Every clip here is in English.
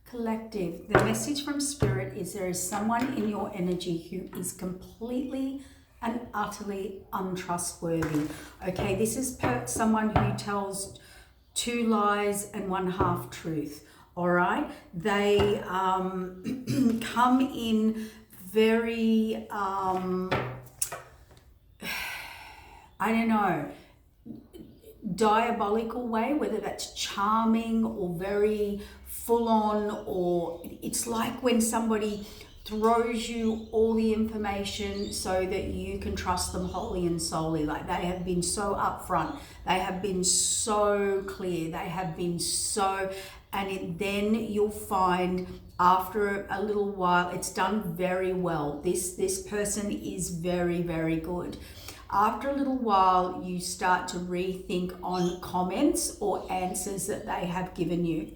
Collective, the message from Spirit is there is someone in your energy who is completely and utterly untrustworthy. Okay, this is someone who tells two lies and one half truth. All right, they come in very, I don't know, diabolical way, whether that's charming or very full on, or it's like when somebody throws you all the information so that you can trust them wholly and solely. Like, they have been so upfront, they have been so clear, they have been so, and then you'll find after a little while it's done very well. This person is very, very good. After a little while, you start to rethink on comments or answers that they have given you.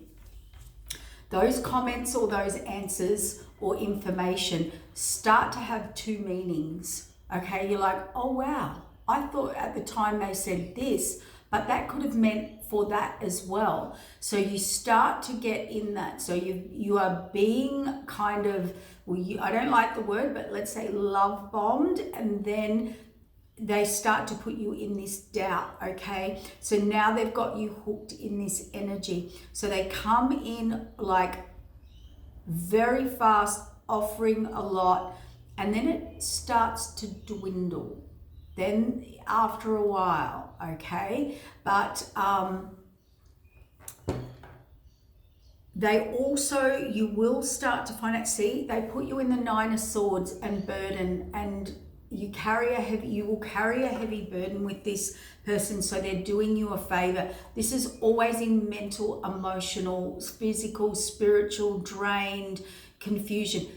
Those comments or those answers or information start to have two meanings. Okay, you're like, oh wow, I thought at the time they said this, but that could have meant for that as well. So you start to get in that. So you are being kind of, well, I don't like the word, but let's say love bombed, and then they start to put you in this doubt, okay? So now they've got you hooked in this energy. So they come in like very fast, offering a lot, and then it starts to dwindle. Then after a while, okay? But they also, you will start to find out, see, they put you in the Nine of Swords and burden, and you will carry a heavy burden with this person. So they're doing you a favor. This is always in mental, emotional, physical, spiritual, drained, confusion.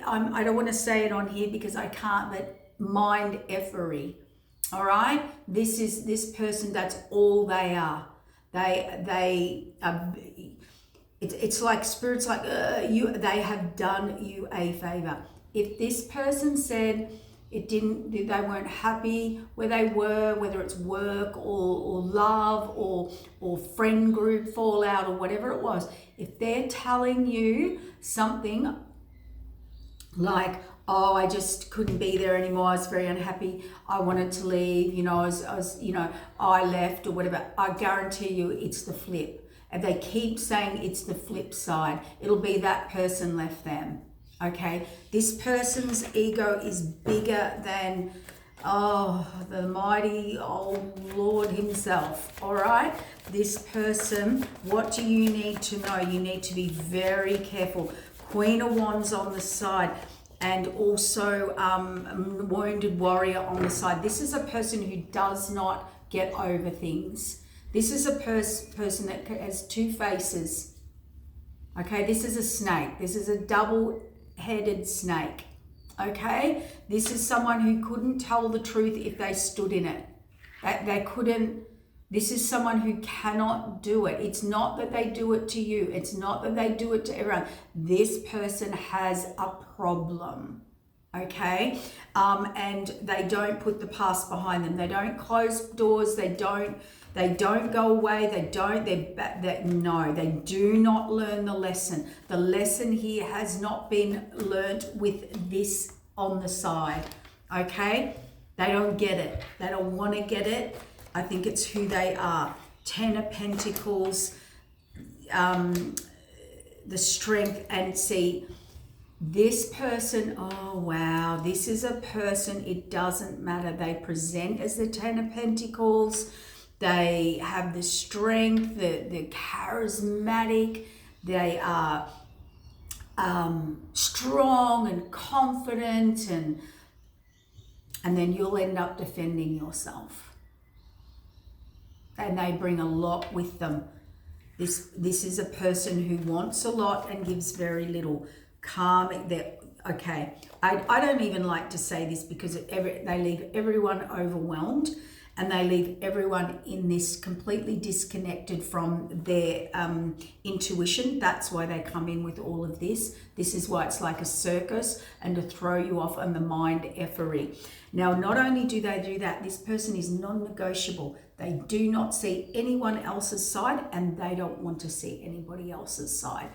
I don't want to say it on here because I can't, but mind effery. All right, this is this person. That's all they are. They are. It's like Spirit's like they have done you a favor. If this person said they weren't happy where they were, whether it's work or love or friend group fallout or whatever it was, if they're telling you something like, oh, I just couldn't be there anymore, I was very unhappy, I wanted to leave, I left or whatever, I guarantee you it's the flip. And they keep saying it's the flip side. It'll be that person left them. Okay, this person's ego is bigger than, the mighty old Lord himself. All right, this person, what do you need to know? You need to be very careful. Queen of Wands on the side, and also Wounded Warrior on the side. This is a person who does not get over things. This is a person that has two faces. Okay, this is a snake. This is a double-headed snake. Okay, this is someone who couldn't tell the truth if they stood in it. They couldn't. This is someone who cannot do it. It's not that they do it to you. It's not that they do it to everyone. This person has a problem. Okay, and they don't put the past behind them. They don't close doors. They don't go away. They do not learn the lesson. The lesson here has not been learnt with this on the side. Okay, they don't get it. They don't want to get it. I think it's who they are. 10 of Pentacles, the strength, and see, this person, oh wow, this is a person, it doesn't matter. They present as the 10 of Pentacles. They have the strength, they're charismatic, they are strong and confident, and then you'll end up defending yourself. And they bring a lot with them. This is a person who wants a lot and gives very little. Calm. Okay. I don't even like to say this because they leave everyone overwhelmed, and they leave everyone in this completely disconnected from their intuition. That's why they come in with all of this. This is why it's like a circus, and to throw you off on the mind effery. Now, not only do they do that, this person is non-negotiable. They do not see anyone else's side, and they don't want to see anybody else's side.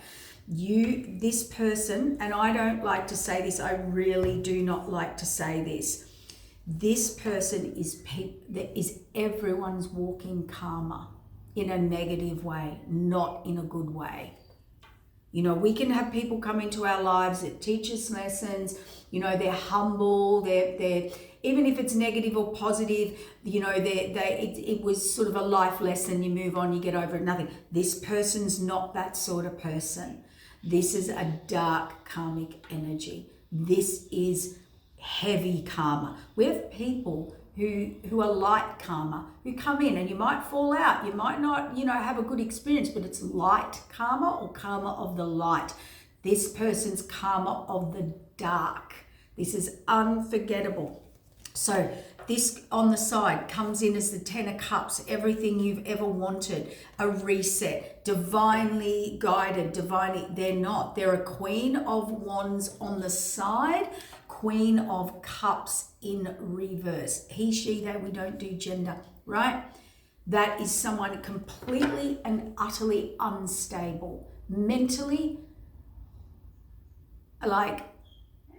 this person, and I don't like to say this, I really do not like to say this person is everyone's walking karma in a negative way, not in a good way. You know, we can have people come into our lives that teach us lessons. You know, they're humble. They're even if it's negative or positive. You know, it was sort of a life lesson. You move on, you get over it. Nothing. This person's not that sort of person. This is a dark karmic energy. This is heavy karma. We have people who are light karma, who come in and you might fall out. You might not, you know, have a good experience, but it's light karma or karma of the light. This person's karma of the dark. This is unforgettable. So this on the side comes in as the 10 of cups, everything you've ever wanted, a reset, divinely guided, they're not. They're a queen of wands on the side, queen of cups in reverse. He, she, they, we don't do gender, right? That is someone completely and utterly unstable, mentally, like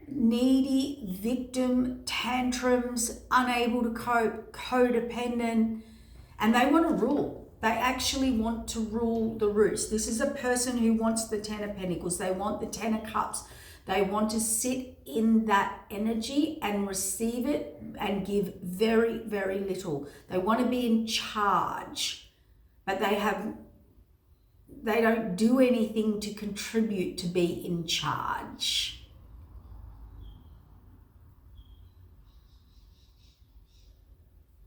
needy, victim, tantrums, unable to cope, codependent, and they want to rule. They actually want to rule the roost. This is a person who wants the 10 of Pentacles. They want the 10 of Cups. They want to sit in that energy and receive it and give very, very little. They want to be in charge, but they don't do anything to contribute to be in charge.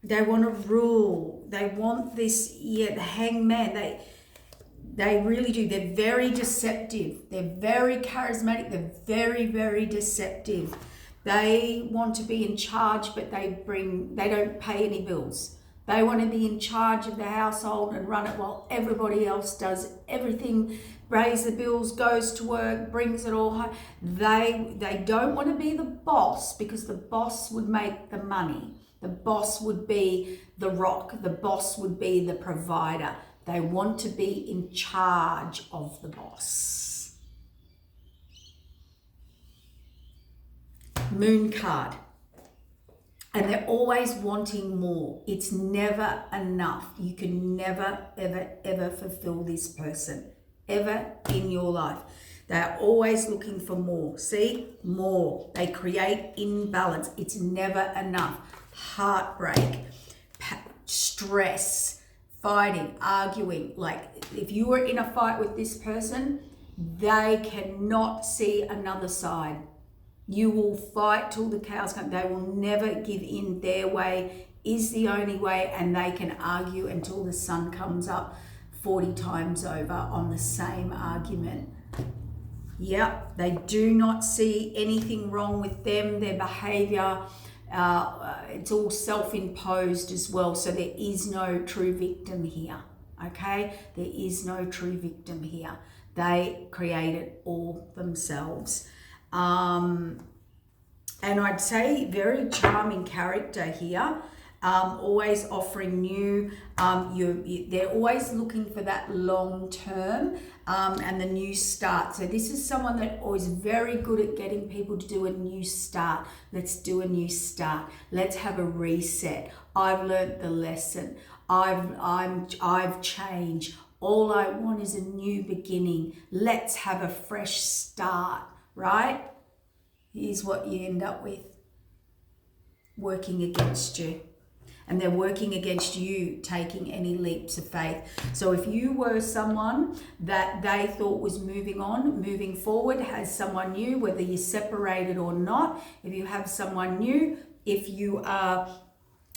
They want to rule. They want this, the hangman. They really do. They're very deceptive. They're very charismatic. They're very, very deceptive. They want to be in charge, but they don't pay any bills. They want to be in charge of the household and run it while everybody else does everything, pays the bills, goes to work, brings it all home. They don't want to be the boss, because the boss would make the money. The boss would be the rock. The boss would be the provider. They want to be in charge of the boss. Moon card. And they're always wanting more. It's never enough. You can never, ever, ever fulfill this person, ever in your life. They are always looking for more. See? More. They create imbalance. It's never enough. Heartbreak, stress, fighting, arguing. Like if you were in a fight with this person, they cannot see another side. You will fight till the cows come. They will never give in. Their way is the only way, and they can argue until the sun comes up 40 times over on the same argument. Yep, they do not see anything wrong with them, their behavior. It's all self-imposed as well, so there is no true victim here, okay? There is no true victim here. They create it all themselves. And I'd say very charming character here, always offering new, they're always looking for that long term and the new start. So this is someone that is very good at getting people to do a new start. Let's do a new start. Let's have a reset. I've learned the lesson. I've changed. All I want is a new beginning. Let's have a fresh start, right? Here's what you end up with. Working against you. And they're working against you taking any leaps of faith. So if you were someone that they thought was moving on, moving forward, has someone new, whether you're separated or not, if you have someone new, if you are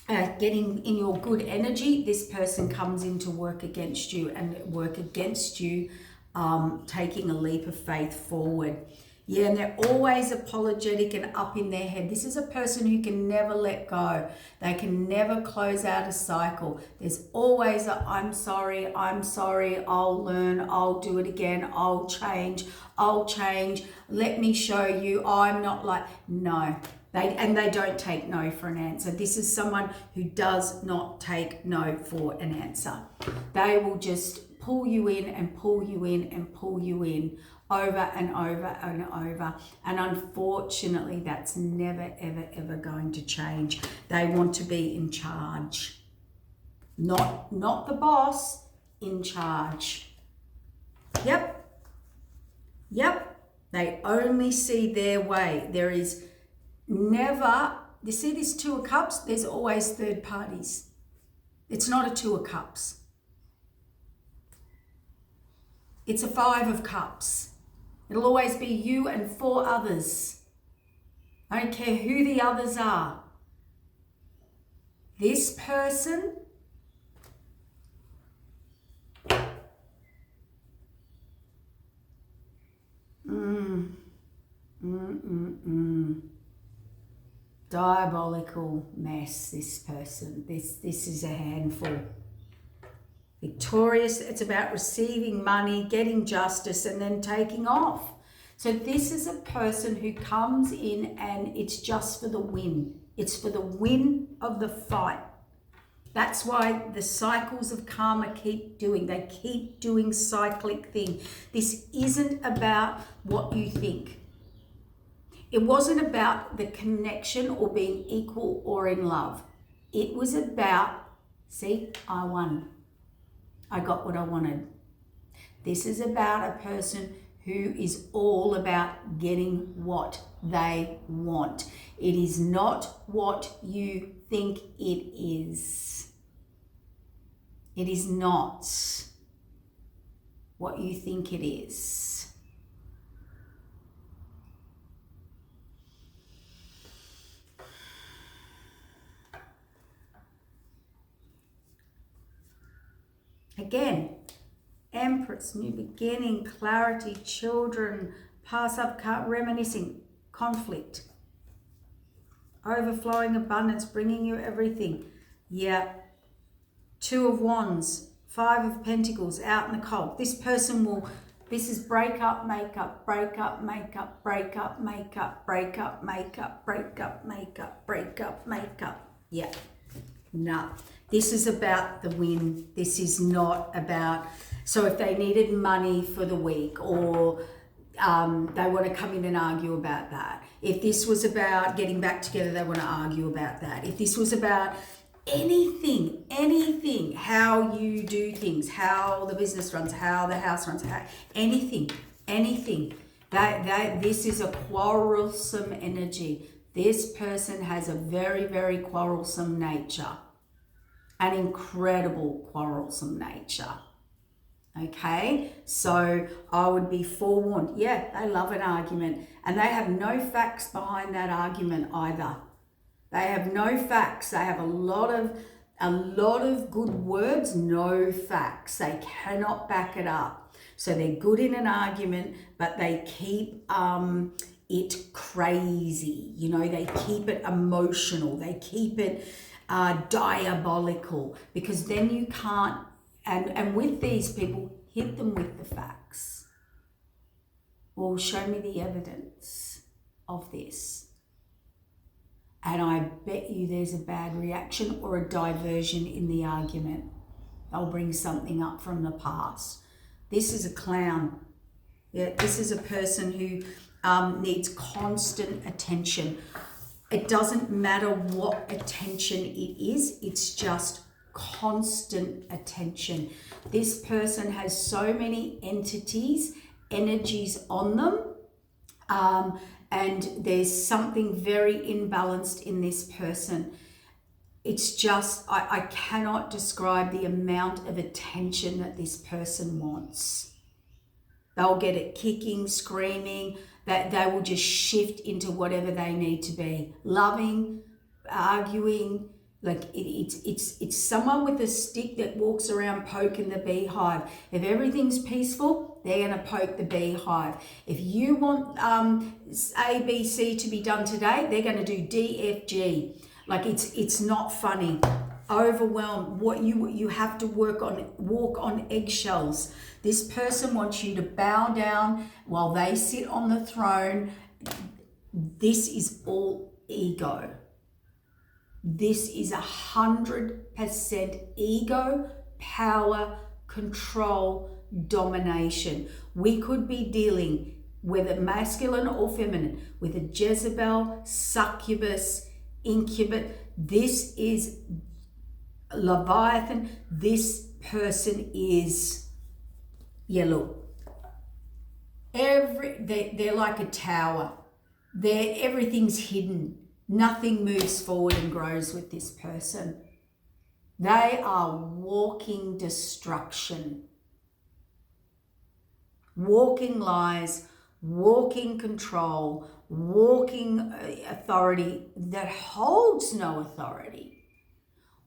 getting in your good energy, this person comes in to work against you and work against you taking a leap of faith forward. Yeah, and they're always apologetic and up in their head. This is a person who can never let go. They can never close out a cycle. There's always a, I'm sorry, I'll learn, I'll do it again, I'll change, let me show you, I'm not like, no. They don't take no for an answer. This is someone who does not take no for an answer. They will just pull you in and pull you in and pull you in over and over and over. And unfortunately, that's never, ever, ever going to change. They want to be in charge. Not the boss, in charge. Yep. They only see their way. There is never, you see this Two of Cups? There's always third parties. It's not a Two of Cups. It's a Five of Cups. It'll always be you and 4 others. I don't care who the others are. This person diabolical mess, this person. This is a handful. Victorious, it's about receiving money, getting justice, and then taking off. So this is a person who comes in and it's just for the win. It's for the win of the fight. That's why the cycles of karma keep doing. They keep doing cyclic thing. This isn't about what you think. It wasn't about the connection or being equal or in love. It was about, see, I won. I got what I wanted. This is about a person who is all about getting what they want. It is not what you think it is. It is not what you think it is. Again, Empress, new beginning, clarity, children, pass up, reminiscing, conflict, overflowing abundance, bringing you everything. Yeah. 2 of Wands, 5 of Pentacles, out in the cold. This person will, this is break up, make up, break up, make up, break up, make up, break up, make up, break up, make up, break up, make up. Yeah. No. This is about the win. This is not about, so if they needed money for the week or they want to come in and argue about that. If this was about getting back together, they want to argue about that. If this was about anything, how you do things, how the business runs, how the house runs, anything. This is a quarrelsome energy. This person has a very, very quarrelsome nature. An incredible quarrelsome nature. Okay, so I would be forewarned. Yeah, they love an argument and they have no facts behind that argument either. They have no facts. They have a lot of good words, no facts. They cannot back it up. So they're good in an argument, but they keep it crazy. You know, they keep it emotional. They keep it diabolical, because then you can't, and with these people, hit them with the facts. Well, show me the evidence of this. And I bet you there's a bad reaction or a diversion in the argument. They'll bring something up from the past. This is a clown. Yeah, this is a person who needs constant attention. It doesn't matter what attention it is, it's just constant attention. This person has so many entities, energies on them, and there's something very imbalanced in this person. It's just, I cannot describe the amount of attention that this person wants. They'll get it kicking, screaming, that they will just shift into whatever they need to be. Loving, arguing, like it's someone with a stick that walks around poking the beehive. If everything's peaceful, they're gonna poke the beehive. If you want A, B, C to be done today, they're gonna do D, F, G. Like it's not funny. Overwhelmed, what you have to walk on eggshells. This person wants you to bow down while they sit on the throne. This is all ego. This is 100% ego, power, control, domination. We could be dealing, whether masculine or feminine, with a Jezebel, succubus, incubus. This is Leviathan. This person is, look, they're like a tower. Everything's hidden. Nothing moves forward and grows with this person. They are walking destruction, walking lies, walking control, walking authority that holds no authority,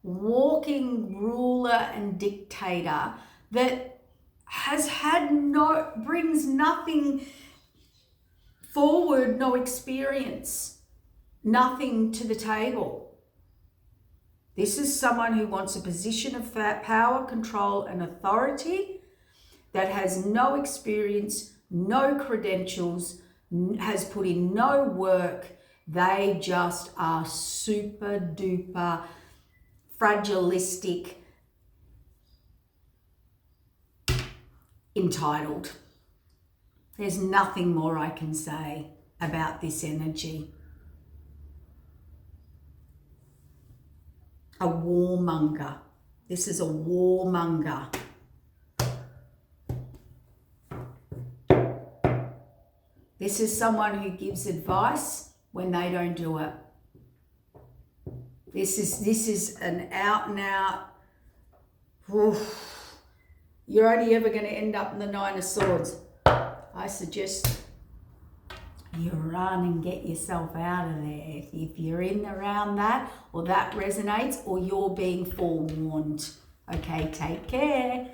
walking ruler and dictator that brings nothing forward, no experience, nothing to the table. This is someone who wants a position of power, control, and authority, that has no experience, no credentials, has put in no work. They just are super duper fragilistic, entitled. There's nothing more I can say about this energy. A warmonger. This is a warmonger. This is someone who gives advice when they don't do it. This is an out and out. You're only ever going to end up in the Nine of Swords. I suggest you run and get yourself out of there if you're in around that, or that resonates, or you're being forewarned. Okay, take care.